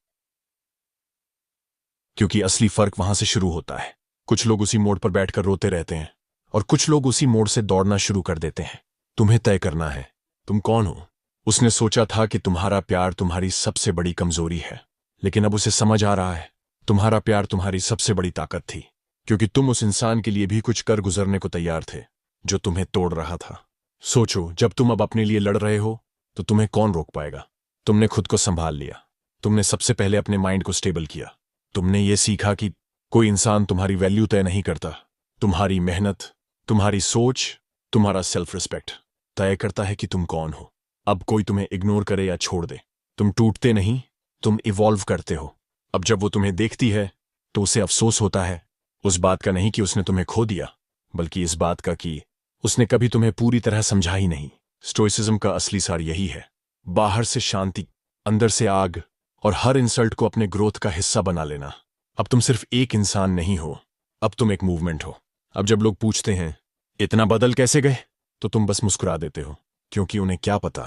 क्योंकि असली फर्क वहां से शुरू होता है। कुछ लोग उसी मोड़ पर बैठकर रोते रहते हैं, और कुछ लोग उसी मोड़ से दौड़ना शुरू कर देते हैं। तुम्हें तय करना है, तुम कौन हो। उसने सोचा था कि तुम्हारा प्यार तुम्हारी सबसे बड़ी कमजोरी है, लेकिन अब उसे समझ आ रहा है, तुम्हारा प्यार तुम्हारी सबसे बड़ी ताकत थी। क्योंकि तुम उस इंसान के लिए भी कुछ कर गुजरने को तैयार थे जो तुम्हें तोड़ रहा था। सोचो, जब तुम अब अपने लिए लड़ रहे हो तो तुम्हें कौन रोक पाएगा। तुमने खुद को संभाल लिया, तुमने सबसे पहले अपने माइंड को स्टेबल किया। तुमने ये सीखा कि कोई इंसान तुम्हारी वैल्यू तय नहीं करता, तुम्हारी मेहनत, तुम्हारी सोच, तुम्हारा सेल्फ रिस्पेक्ट तय करता है कि तुम कौन हो। अब कोई तुम्हें इग्नोर करे या छोड़ दे, तुम टूटते नहीं, तुम इवॉल्व करते हो। अब जब वो तुम्हें देखती है तो उसे अफसोस होता है उस बात का नहीं कि उसने तुम्हें खो दिया, बल्कि इस बात का कि उसने कभी तुम्हें पूरी तरह समझा ही नहीं। स्टोइसिज्म का असली सार यही है, बाहर से शांति, अंदर से आग, और हर इंसल्ट को अपने ग्रोथ का हिस्सा बना लेना। अब तुम सिर्फ एक इंसान नहीं हो, अब तुम एक मूवमेंट हो। अब जब लोग पूछते हैं इतना बदल कैसे गए, तो तुम बस मुस्कुरा देते हो, क्योंकि उन्हें क्या पता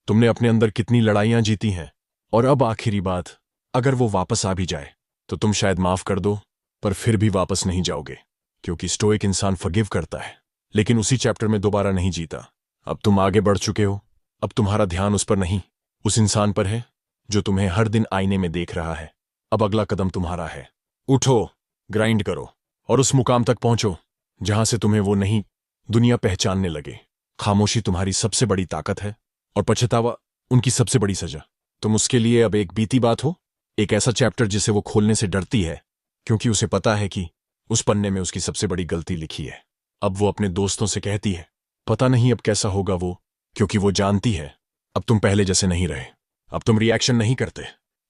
तुमने अपने अंदर कितनी लड़ाइयां जीती हैं। और अब आखिरी बात, अगर वो वापस आ भी जाए तो तुम शायद माफ कर दो, पर फिर भी वापस नहीं जाओगे, क्योंकि स्टोइक इंसान फॉरगिव करता है, लेकिन उसी चैप्टर में दोबारा नहीं जीता। अब तुम आगे बढ़ चुके हो, अब तुम्हारा ध्यान उस पर नहीं, उस इंसान पर है जो तुम्हें हर दिन आईने में देख रहा है। अब अगला कदम तुम्हारा है। उठो, ग्राइंड करो, और उस मुकाम तक पहुंचो जहां से तुम्हें वो नहीं दुनिया पहचानने लगे। खामोशी तुम्हारी सबसे बड़ी ताकत है, और पछतावा उनकी सबसे बड़ी सजा। तुम उसके लिए अब एक बीती बात हो, एक ऐसा चैप्टर जिसे वो खोलने से डरती है, क्योंकि उसे पता है कि उस पन्ने में उसकी सबसे बड़ी गलती लिखी है। अब वो अपने दोस्तों से कहती है, पता नहीं अब कैसा होगा वो, क्योंकि वो जानती है अब तुम पहले जैसे नहीं रहे। अब तुम रिएक्शन नहीं करते,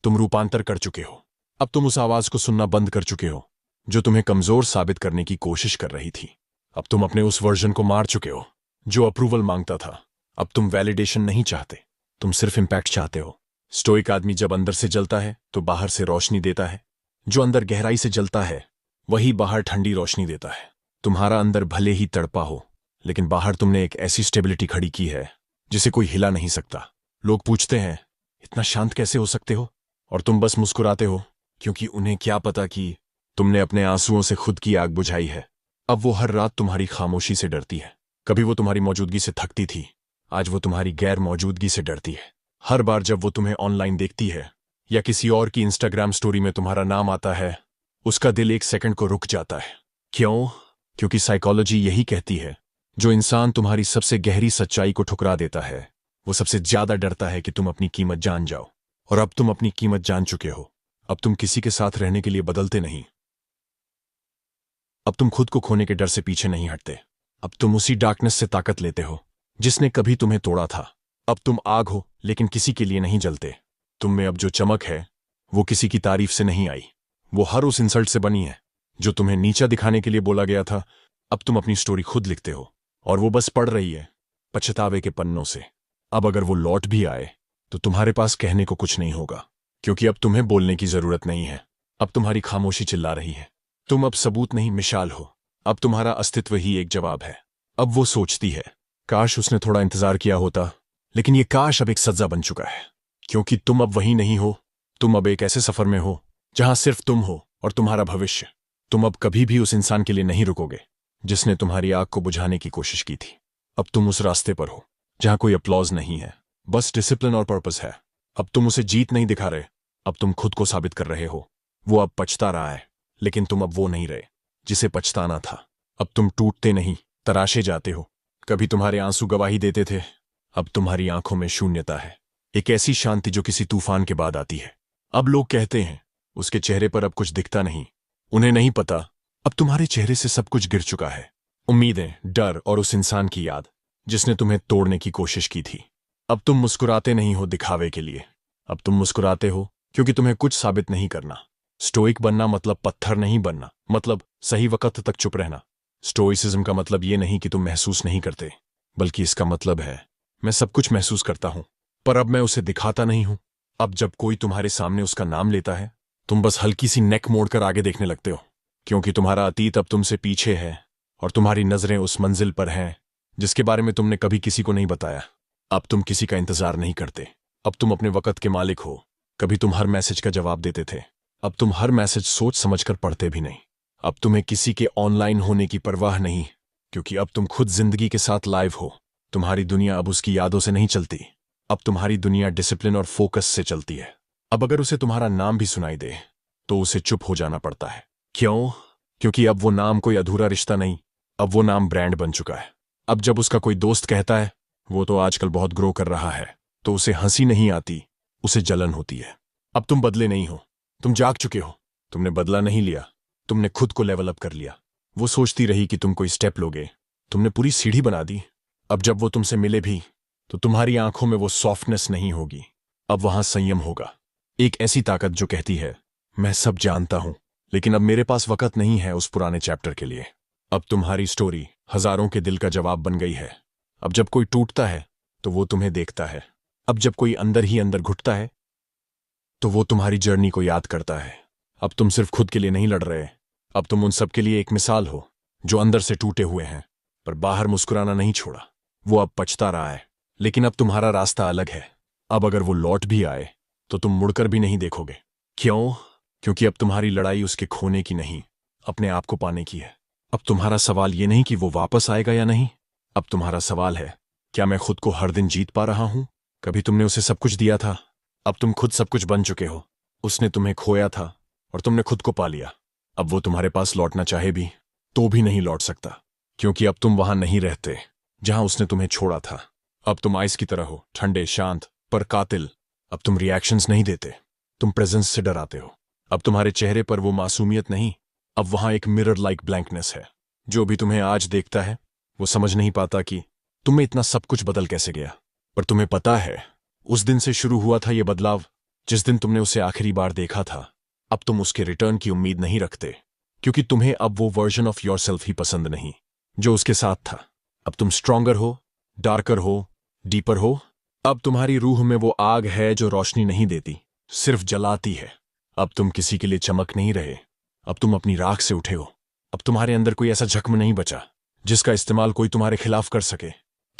तुम रूपांतर कर चुके हो। अब तुम उस आवाज को सुनना बंद कर चुके हो जो तुम्हें कमजोर साबित करने की कोशिश कर रही थी। अब तुम अपने उस वर्जन को मार चुके हो जो अप्रूवल मांगता था। अब तुम वैलिडेशन नहीं चाहते, तुम सिर्फ इंपैक्ट चाहते हो। स्टोइक आदमी जब अंदर से जलता है तो बाहर से रोशनी देता है। जो अंदर गहराई से जलता है वही बाहर ठंडी रोशनी देता है। तुम्हारा अंदर भले ही तड़पा हो, लेकिन बाहर तुमने एक ऐसी स्टेबिलिटी खड़ी की है जिसे कोई हिला नहीं सकता। लोग पूछते हैं इतना शांत कैसे हो सकते हो, और तुम बस मुस्कुराते हो, क्योंकि उन्हें क्या पता कि तुमने अपने आंसुओं से खुद की आग बुझाई है। अब वो हर रात तुम्हारी खामोशी से डरती है। कभी वो तुम्हारी मौजूदगी से थकती थी, आज वो तुम्हारी गैर मौजूदगी से डरती है। हर बार जब वो तुम्हें ऑनलाइन देखती है या किसी और की इंस्टाग्राम स्टोरी में तुम्हारा नाम आता है, उसका दिल एक सेकंड को रुक जाता है। क्यों? क्योंकि साइकोलॉजी यही कहती है, जो इंसान तुम्हारी सबसे गहरी सच्चाई को ठुकरा देता है वो सबसे ज्यादा डरता है कि तुम अपनी कीमत जान जाओ। और अब तुम अपनी कीमत जान चुके हो। अब तुम किसी के साथ रहने के लिए बदलते नहीं, अब तुम खुद को खोने के डर से पीछे नहीं हटते। अब तुम उसी डार्कनेस से ताकत लेते हो जिसने कभी तुम्हें तोड़ा था। अब तुम आग हो, लेकिन किसी के लिए नहीं जलते। तुम में अब जो चमक है वो किसी की तारीफ से नहीं आई, वो हर उस इंसल्ट से बनी है जो तुम्हें नीचा दिखाने के लिए बोला गया था। अब तुम अपनी स्टोरी खुद लिखते हो, और वो बस पढ़ रही है पछतावे के पन्नों से। अब अगर वो लौट भी आए तो तुम्हारे पास कहने को कुछ नहीं होगा, क्योंकि अब तुम्हें बोलने की जरूरत नहीं है। अब तुम्हारी खामोशी चिल्ला रही है। तुम अब सबूत नहीं, मिसाल हो। अब तुम्हारा अस्तित्व ही एक जवाब है। अब वो सोचती है, काश उसने थोड़ा इंतजार किया होता, लेकिन ये काश अब एक सजा बन चुका है, क्योंकि तुम अब वही नहीं हो। तुम अब एक ऐसे सफर में हो जहां सिर्फ तुम हो और तुम्हारा भविष्य। तुम अब कभी भी उस इंसान के लिए नहीं रुकोगे जिसने तुम्हारी आग को बुझाने की कोशिश की थी। अब तुम उस रास्ते पर हो जहां कोई अप्लॉज नहीं है, बस डिसिप्लिन और पर्पस है। अब तुम उसे जीत नहीं दिखा रहे, अब तुम खुद को साबित कर रहे हो। वो अब पछता रहा है, लेकिन तुम अब वो नहीं रहे जिसे पछताना था। अब तुम टूटते नहीं, तराशे जाते हो। कभी तुम्हारे आंसू गवाही देते थे, अब तुम्हारी आंखों में शून्यता है, एक ऐसी शांति जो किसी तूफान के बाद आती है। अब लोग कहते हैं उसके चेहरे पर अब कुछ दिखता नहीं। उन्हें नहीं पता अब तुम्हारे चेहरे से सब कुछ गिर चुका है। उम्मीदें, डर और उस इंसान की याद जिसने तुम्हें तोड़ने की कोशिश की थी। अब तुम मुस्कुराते नहीं हो दिखावे के लिए, अब तुम मुस्कुराते हो क्योंकि तुम्हें कुछ साबित नहीं करना। स्टोइक बनना मतलब पत्थर नहीं बनना, मतलब सही वक्त तक चुप रहना। स्टोइसिज्म का मतलब ये नहीं कि तुम महसूस नहीं करते, बल्कि इसका मतलब है मैं सब कुछ महसूस करता हूं, पर अब मैं उसे दिखाता नहीं हूं। अब जब कोई तुम्हारे सामने उसका नाम लेता है, तुम बस हल्की सी नेक मोड़कर आगे देखने लगते हो, क्योंकि तुम्हारा अतीत अब तुमसे पीछे है और तुम्हारी नजरें उस मंजिल पर हैं जिसके बारे में तुमने कभी किसी को नहीं बताया। अब तुम किसी का इंतजार नहीं करते, अब तुम अपने वक्त के मालिक हो। कभी तुम हर मैसेज का जवाब देते थे, अब तुम हर मैसेज सोच समझकर पढ़ते भी नहीं। अब तुम्हें किसी के ऑनलाइन होने की परवाह नहीं, क्योंकि अब तुम खुद जिंदगी के साथ लाइव हो। तुम्हारी दुनिया अब उसकी यादों से नहीं चलती, अब तुम्हारी दुनिया डिसिप्लिन और फोकस से चलती है। अब अगर उसे तुम्हारा नाम भी सुनाई दे तो उसे चुप हो जाना पड़ता है। क्यों? क्योंकि अब वो नाम कोई अधूरा रिश्ता नहीं, अब वो नाम ब्रांड बन चुका है। अब जब उसका कोई दोस्त कहता है वो तो आजकल बहुत ग्रो कर रहा है, तो उसे हंसी नहीं आती, उसे जलन होती है। अब तुम बदले नहीं हो, तुम जाग चुके हो। तुमने बदला नहीं लिया, तुमने खुद को लेवल अप कर लिया। वो सोचती रही कि तुम कोई स्टेप लोगे, तुमने पूरी सीढ़ी बना दी। अब जब वो तुमसे मिले भी तो तुम्हारी आंखों में वो सॉफ्टनेस नहीं होगी, अब वहां संयम होगा। एक ऐसी ताकत जो कहती है मैं सब जानता हूं, लेकिन अब मेरे पास वक्त नहीं है उस पुराने चैप्टर के लिए। अब तुम्हारी स्टोरी हजारों के दिल का जवाब बन गई है। अब जब कोई टूटता है तो वो तुम्हें देखता है। अब जब कोई अंदर ही अंदर घुटता है तो वो तुम्हारी जर्नी को याद करता है। अब तुम सिर्फ खुद के लिए नहीं लड़ रहे, अब तुम उन सब के लिए एक मिसाल हो जो अंदर से टूटे हुए हैं पर बाहर मुस्कुराना नहीं छोड़ा। वो अब पछता रहा है, लेकिन अब तुम्हारा रास्ता अलग है। अब अगर वो लौट भी आए तो तुम मुड़कर भी नहीं देखोगे। क्यों? क्योंकि अब तुम्हारी लड़ाई उसके खोने की नहीं, अपने आप को पाने की है। अब तुम्हारा सवाल ये नहीं कि वो वापस आएगा या नहीं, अब तुम्हारा सवाल है, क्या मैं खुद को हर दिन जीत पा रहा हूं? कभी तुमने उसे सब कुछ दिया था, अब तुम खुद सब कुछ बन चुके हो। उसने तुम्हें खोया था और तुमने खुद को पा लिया। अब वो तुम्हारे पास लौटना चाहे भी तो भी नहीं लौट सकता, क्योंकि अब तुम वहां नहीं रहते जहां उसने तुम्हें छोड़ा था। अब तुम आइस की तरह हो, ठंडे, शांत पर कातिल। अब तुम रिएक्शंस नहीं देते, तुम प्रेजेंस से डराते हो। अब तुम्हारे चेहरे पर वो मासूमियत नहीं, अब वहां एक मिरर लाइक ब्लैंकनेस है। जो भी तुम्हें आज देखता है वो समझ नहीं पाता कि तुम्हें इतना सब कुछ बदल कैसे गया। पर तुम्हें पता है, उस दिन से शुरू हुआ था ये बदलाव, जिस दिन तुमने उसे आखिरी बार देखा था। अब तुम उसके रिटर्न की उम्मीद नहीं रखते, क्योंकि तुम्हें अब वो वर्जन ऑफ योरसेल्फ ही पसंद नहीं जो उसके साथ था। अब तुम स्ट्रॉन्गर हो, डार्कर हो, डीपर हो। अब तुम्हारी रूह में वो आग है जो रोशनी नहीं देती, सिर्फ जलाती है। अब तुम किसी के लिए चमक नहीं रहे, अब तुम अपनी राख से उठे हो। अब तुम्हारे अंदर कोई ऐसा जख्म नहीं बचा जिसका इस्तेमाल कोई तुम्हारे खिलाफ कर सके,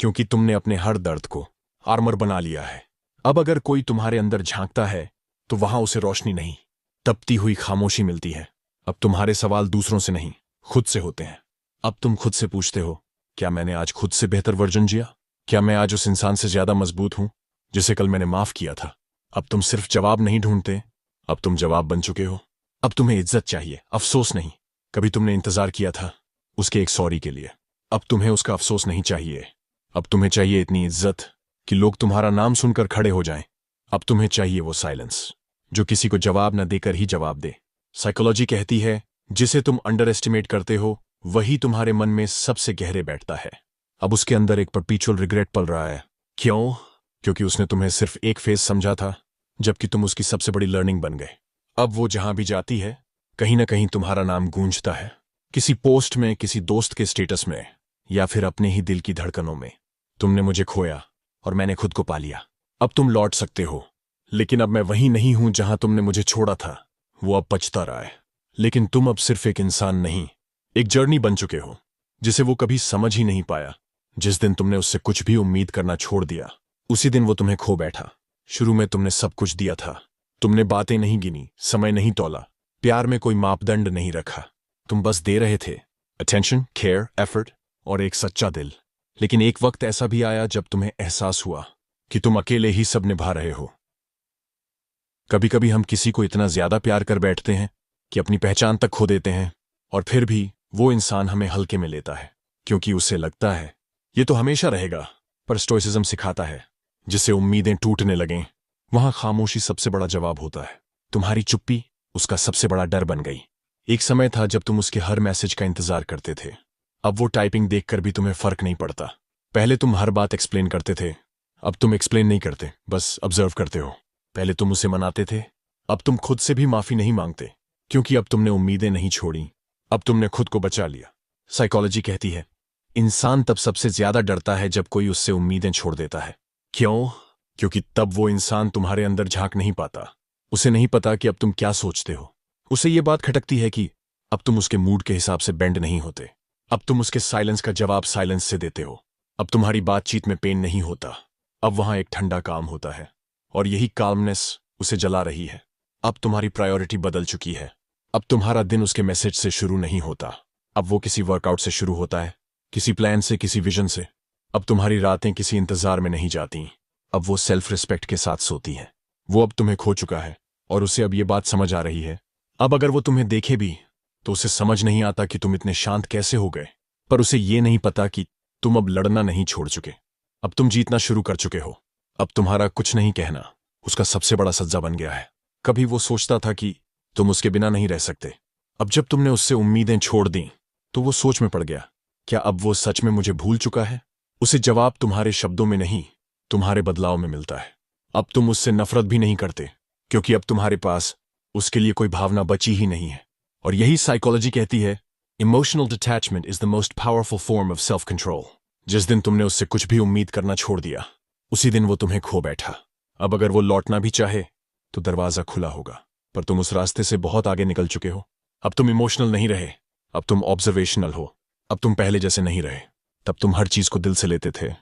क्योंकि तुमने अपने हर दर्द को आर्मर बना लिया है। अब अगर कोई तुम्हारे अंदर झांकता है तो वहां उसे रोशनी नहीं, तपती हुई खामोशी मिलती है। अब तुम्हारे सवाल दूसरों से नहीं, खुद से होते हैं। अब तुम खुद से पूछते हो, क्या मैंने आज खुद से बेहतर वर्जन जिया? क्या मैं आज उस इंसान से ज्यादा मजबूत हूं जिसे कल मैंने माफ किया था? अब तुम सिर्फ जवाब नहीं ढूंढते, अब तुम जवाब बन चुके हो। अब तुम्हें इज्जत चाहिए, अफसोस नहीं। कभी तुमने इंतजार किया था उसके एक सॉरी के लिए, अब तुम्हें उसका अफसोस नहीं चाहिए। अब तुम्हें चाहिए इतनी इज्जत कि लोग तुम्हारा नाम सुनकर खड़े हो जाएं। अब तुम्हें चाहिए वो साइलेंस जो किसी को जवाब न देकर ही जवाब दे। साइकोलॉजी कहती है, जिसे तुम अंडर एस्टिमेट करते हो वही तुम्हारे मन में सबसे गहरे बैठता है। अब उसके अंदर एक परपीचुअल रिग्रेट पल रहा है। क्यों? क्योंकि उसने तुम्हें सिर्फ एक फेज समझा था, जबकि तुम उसकी सबसे बड़ी लर्निंग बन गए। अब वो जहां भी जाती है कहीं ना कहीं तुम्हारा नाम गूंजता है, किसी पोस्ट में, किसी दोस्त के स्टेटस में, या फिर अपने ही दिल की धड़कनों में। तुमने मुझे खोया और मैंने खुद को पा लिया। अब तुम लौट सकते हो, लेकिन अब मैं वही नहीं हूं जहां तुमने मुझे छोड़ा था। वो अब पछता रहा है, लेकिन तुम अब सिर्फ एक इंसान नहीं, एक जर्नी बन चुके हो जिसे वो कभी समझ ही नहीं पाया। जिस दिन तुमने उससे कुछ भी उम्मीद करना छोड़ दिया, उसी दिन वो तुम्हें खो बैठा। शुरू में तुमने सब कुछ दिया था, तुमने बातें नहीं गिनी, समय नहीं तौला, प्यार में कोई मापदंड नहीं रखा। तुम बस दे रहे थे अटेंशन, केयर, एफर्ट और एक सच्चा दिल। लेकिन एक वक्त ऐसा भी आया जब तुम्हें एहसास हुआ कि तुम अकेले ही सब निभा रहे हो। कभी कभी हम किसी को इतना ज्यादा प्यार कर बैठते हैं कि अपनी पहचान तक खो देते हैं, और फिर भी वो इंसान हमें हल्के में लेता है, क्योंकि उसे लगता है ये तो हमेशा रहेगा। पर स्टोइसिज्म सिखाता है, जिससे उम्मीदें टूटने लगें वहां खामोशी सबसे बड़ा जवाब होता है। तुम्हारी चुप्पी उसका सबसे बड़ा डर बन गई। एक समय था जब तुम उसके हर मैसेज का इंतजार करते थे, अब वो टाइपिंग देखकर भी तुम्हें फर्क नहीं पड़ता। पहले तुम हर बात एक्सप्लेन करते थे, अब तुम एक्सप्लेन नहीं करते, बस ऑब्जर्व करते हो। पहले तुम उसे मनाते थे, अब तुम खुद से भी माफी नहीं मांगते, क्योंकि अब तुमने उम्मीदें नहीं छोड़ी, अब तुमने खुद को बचा लिया। साइकोलॉजी कहती है, इंसान तब सबसे ज्यादा डरता है जब कोई उससे उम्मीदें छोड़ देता है। क्यों? क्योंकि तब वो इंसान तुम्हारे अंदर झांक नहीं पाता। उसे नहीं पता कि अब तुम क्या सोचते हो। उसे ये बात खटकती है कि अब तुम उसके मूड के हिसाब से बेंड नहीं होते। अब तुम उसके साइलेंस का जवाब साइलेंस से देते हो। अब तुम्हारी बातचीत में पेन नहीं होता, अब वहां एक ठंडा काम होता है, और यही काल्मनेस उसे जला रही है। अब तुम्हारी प्रायोरिटी बदल चुकी है। अब तुम्हारा दिन उसके मैसेज से शुरू नहीं होता, अब वो किसी वर्कआउट से शुरू होता है, किसी प्लान से, किसी विजन से। अब तुम्हारी रातें किसी इंतजार में नहीं जाती, अब वो सेल्फ रिस्पेक्ट के साथ सोती है। वो अब तुम्हें खो चुका है, और उसे अब ये बात समझ आ रही है। अब अगर वो तुम्हें देखे भी तो उसे समझ नहीं आता कि तुम इतने शांत कैसे हो गए। पर उसे ये नहीं पता कि तुम अब लड़ना नहीं छोड़ चुके, अब तुम जीतना शुरू कर चुके हो। अब तुम्हारा कुछ नहीं कहना उसका सबसे बड़ा सज्जा बन गया है। कभी वो सोचता था कि तुम उसके बिना नहीं रह सकते, अब जब तुमने उससे उम्मीदें छोड़ दी तो वो सोच में पड़ गया, क्या अब वो सच में मुझे भूल चुका है? उसे जवाब तुम्हारे शब्दों में नहीं, तुम्हारे बदलाव में मिलता है। अब तुम उससे नफरत भी नहीं करते, क्योंकि अब तुम्हारे पास उसके लिए कोई भावना बची ही नहीं है। और यही साइकोलॉजी कहती है, emotional detachment is the most powerful form of self control. जिस दिन तुमने उससे कुछ भी उम्मीद करना छोड़ दिया, उसी दिन वो तुम्हें खो बैठा। अब अगर वो लौटना भी चाहे तो दरवाजा खुला होगा, पर तुम उस रास्ते से बहुत आगे निकल चुके हो। अब तुम इमोशनल नहीं रहे, अब तुम ऑब्जर्वेशनल हो। अब तुम पहले जैसे नहीं रहे। तब तुम हर चीज को दिल से लेते थे,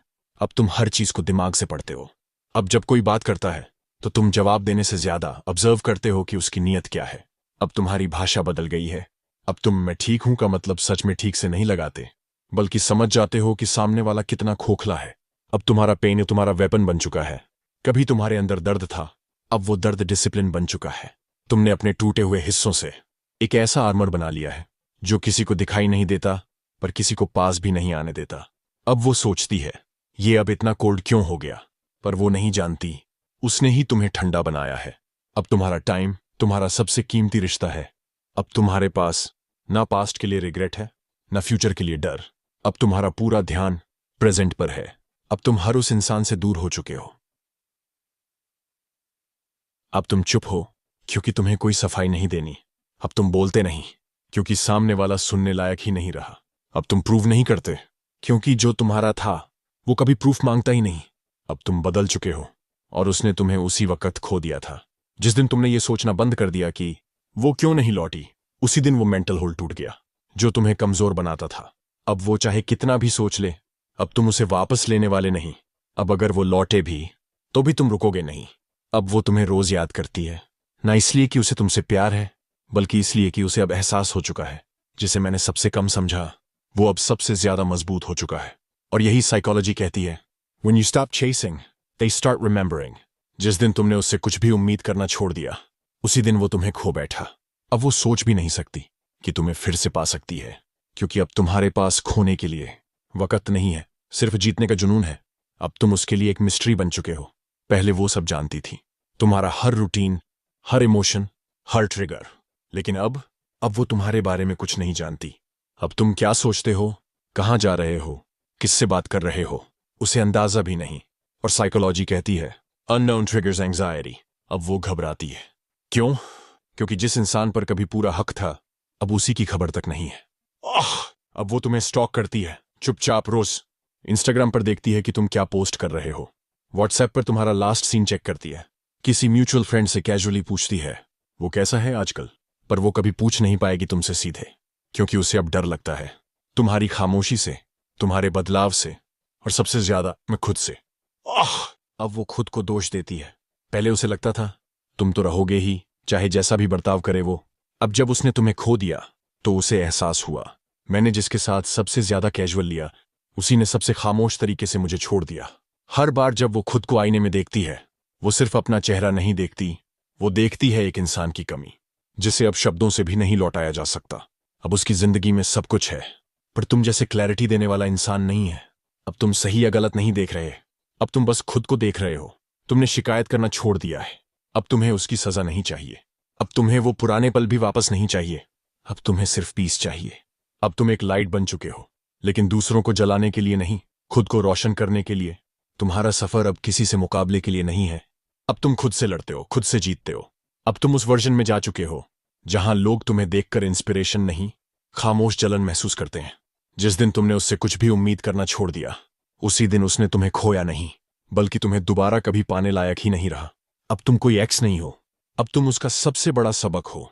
अब तुम हर चीज को दिमाग से पढ़ते हो। अब जब कोई बात करता है तो तुम जवाब देने से ज्यादा ऑब्जर्व करते हो कि उसकी नीयत क्या है। अब तुम्हारी भाषा बदल गई है। अब तुम मैं ठीक हूं का मतलब सच में ठीक से नहीं लगाते, बल्कि समझ जाते हो कि सामने वाला कितना खोखला है। अब तुम्हारा पेन तुम्हारा वेपन बन चुका है। कभी तुम्हारे अंदर दर्द था, अब वो दर्द डिसिप्लिन बन चुका है। तुमने अपने टूटे हुए हिस्सों से एक ऐसा आर्मर बना लिया है जो किसी को दिखाई नहीं देता, पर किसी को पास भी नहीं आने देता। अब वो सोचती है, ये अब इतना कोल्ड क्यों हो गया, पर वो नहीं जानती उसने ही तुम्हें ठंडा बनाया है। अब तुम्हारा टाइम तुम्हारा सबसे कीमती रिश्ता है। अब तुम्हारे पास ना पास्ट के लिए रिग्रेट है, ना फ्यूचर के लिए डर। अब तुम्हारा पूरा ध्यान प्रेजेंट पर है। अब तुम हर उस इंसान से दूर हो चुके हो। अब तुम चुप हो क्योंकि तुम्हें कोई सफाई नहीं देनी। अब तुम बोलते नहीं क्योंकि सामने वाला सुनने लायक ही नहीं रहा। अब तुम प्रूव नहीं करते क्योंकि जो तुम्हारा था वो कभी प्रूफ मांगता ही नहीं। अब तुम बदल चुके हो और उसने तुम्हें उसी वक्त खो दिया था। जिस दिन तुमने ये सोचना बंद कर दिया कि वो क्यों नहीं लौटी, उसी दिन वो मेंटल होल्ड टूट गया जो तुम्हें कमजोर बनाता था। अब वो चाहे कितना भी सोच ले, अब तुम उसे वापस लेने वाले नहीं। अब अगर वो लौटे भी तो भी तुम रुकोगे नहीं। अब वो तुम्हें रोज याद करती है, ना इसलिए कि उसे तुमसे प्यार है, बल्कि इसलिए कि उसे अब एहसास हो चुका है जिसे मैंने सबसे कम समझा वो अब सबसे ज्यादा मजबूत हो चुका है। और यही साइकोलॉजी कहती है, When you stop chasing, they start remembering। जिस दिन तुमने उससे कुछ भी उम्मीद करना छोड़ दिया, उसी दिन वो तुम्हें खो बैठा। अब वो सोच भी नहीं सकती कि तुम्हें फिर से पा सकती है, क्योंकि अब तुम्हारे पास खोने के लिए वक्त नहीं है, सिर्फ जीतने का जुनून है। अब तुम उसके लिए एक मिस्ट्री बन चुके हो। पहले वो सब जानती थी, तुम्हारा हर रूटीन, हर इमोशन, हर ट्रिगर। लेकिन अब वो तुम्हारे बारे में कुछ नहीं जानती। अब तुम क्या सोचते हो, कहाँ जा रहे हो, किससे बात कर रहे हो, उसे अंदाजा भी नहीं। और साइकोलॉजी कहती है, अननोन ट्रिगर्स एंजाइटी। अब वो घबराती है। क्यों? क्योंकि जिस इंसान पर कभी पूरा हक था, अब उसी की खबर तक नहीं है। अब वो तुम्हें स्टॉक करती है, चुपचाप रोज इंस्टाग्राम पर देखती है कि तुम क्या पोस्ट कर रहे हो, व्हाट्सएप पर तुम्हारा लास्ट सीन चेक करती है, किसी म्यूचुअल फ्रेंड से कैजुअली पूछती है वो कैसा है आजकल। पर वो कभी पूछ नहीं पाएगी तुमसे सीधे, क्योंकि उसे अब डर लगता है तुम्हारी खामोशी से, तुम्हारे बदलाव से, और सबसे ज्यादा मैं खुद से। अब वो खुद को दोष देती है। पहले उसे लगता था तुम तो रहोगे ही, चाहे जैसा भी बर्ताव करे वो। अब जब उसने तुम्हें खो दिया तो उसे एहसास हुआ, मैंने जिसके साथ सबसे ज्यादा कैजुअल लिया, उसी ने सबसे खामोश तरीके से मुझे छोड़ दिया। हर बार जब वो खुद को आईने में देखती है, वो सिर्फ अपना चेहरा नहीं देखती, वो देखती है एक इंसान की कमी, जिसे अब शब्दों से भी नहीं लौटाया जा सकता। अब उसकी जिंदगी में सब कुछ है, पर तुम जैसे क्लैरिटी देने वाला इंसान नहीं है। अब तुम सही या गलत नहीं देख रहे, अब तुम बस खुद को देख रहे हो। तुमने शिकायत करना छोड़ दिया है। अब तुम्हें उसकी सजा नहीं चाहिए, अब तुम्हें वो पुराने पल भी वापस नहीं चाहिए। अब तुम्हें सिर्फ पीस चाहिए। अब तुम एक लाइट बन चुके हो, लेकिन दूसरों को जलाने के लिए नहीं, खुद को रोशन करने के लिए। तुम्हारा सफर अब किसी से मुकाबले के लिए नहीं है। अब तुम खुद से लड़ते हो, खुद से जीतते हो। अब तुम उस वर्जन में जा चुके हो जहां लोग तुम्हें देखकर इंस्पिरेशन नहीं, खामोश जलन महसूस करते हैं। जिस दिन तुमने उससे कुछ भी उम्मीद करना छोड़ दिया, उसी दिन उसने तुम्हें खोया नहीं, बल्कि तुम्हें दोबारा कभी पाने लायक ही नहीं रहा। अब तुम कोई एक्स नहीं हो, अब तुम उसका सबसे बड़ा सबक हो।